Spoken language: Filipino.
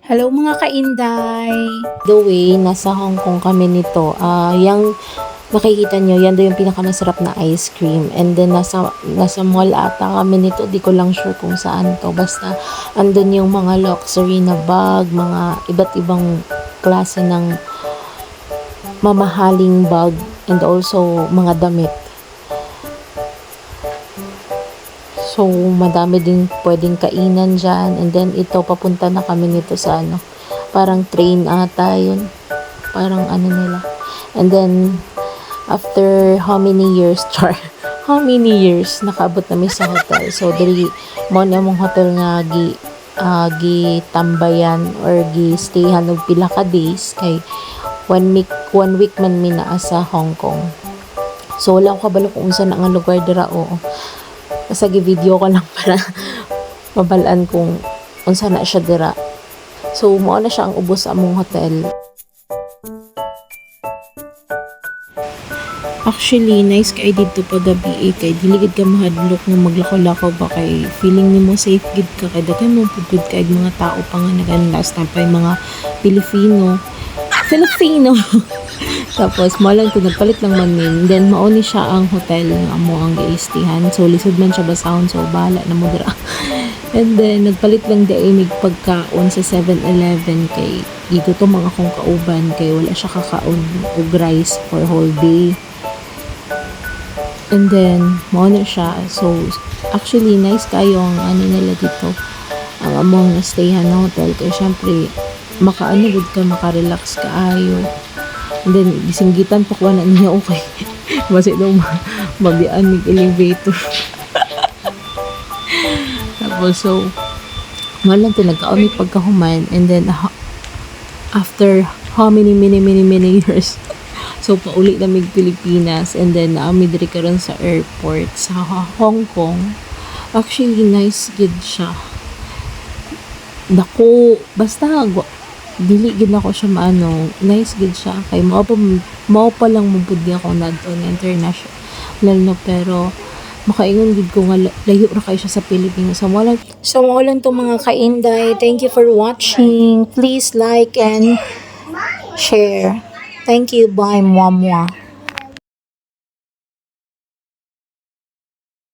Hello mga kainday! The way, nasa Hong Kong kami nito. Yung makikita nyo, yan daw yung pinakamasarap na ice cream. And then, nasa mall ata kami nito. Di ko lang sure kung saan to. Basta, andun yung mga luxury na bag, mga iba't ibang klase ng mamahaling bag, and also mga damit. So, madami din pwedeng kainan dyan. And then, ito, papunta na kami nito sa parang train ata yun. Parang nila. And then, after how many years, how many years, nakaabot namin sa hotel. So, dali, mo na mong hotel nga, gi tambayan or gi stayhan og pila ka days kay one week man mi naa sa Hong Kong. So, wala ko kabalo kung unsa na nga lugar dira, oo. Basta gi-video ko lang para mabalaan kung unsa na siya dira. So, mao na siya ang ubos sa among hotel. Actually, nice kay dito pa gabi kay dili gid ka mahadlok nga maglakaw-lakaw ba kay feeling nimo safe gid ka kay daghan mo pud kay mga tao pa nga naganlas tampay mga Filipino. Tapos, malang ko, nagpalit lang man min. Then, mauni siya ang hotel nga mo ang giistihan. So, lisod man siya basahon. So, bahala na mo dira. And then, nagpalit lang daimig pagkaon sa 7-Eleven kay dito to mga kong kauban kay wala siya kakaon og rice for whole day. And then, mauna siya. So, actually, nice kayo ang nila dito. Ang among stayhan na hotel. Kaya, syempre, makaanugod ka, makarelax ka ayo. And then, gisinggitan pa ko na niya, okay. Basta daw mabian ng elevator. Tapos, so, malang ito, nagkaon may pagkahuman. And then, after how many years, so, pauli na mig Pilipinas. And then, naami diri karon sa airport sa Hong Kong. Actually, nice gid siya. Dako, basta, dili gid ako siya nice gid siya kay mao pa lang mabudi ako nadto international no, pero makaingon gid ko nga layo ra kay siya sa Pilipinas. So mo lang to mga kainday. Thank you for watching. Please like and share. Thank you. Bye, mwah mwah.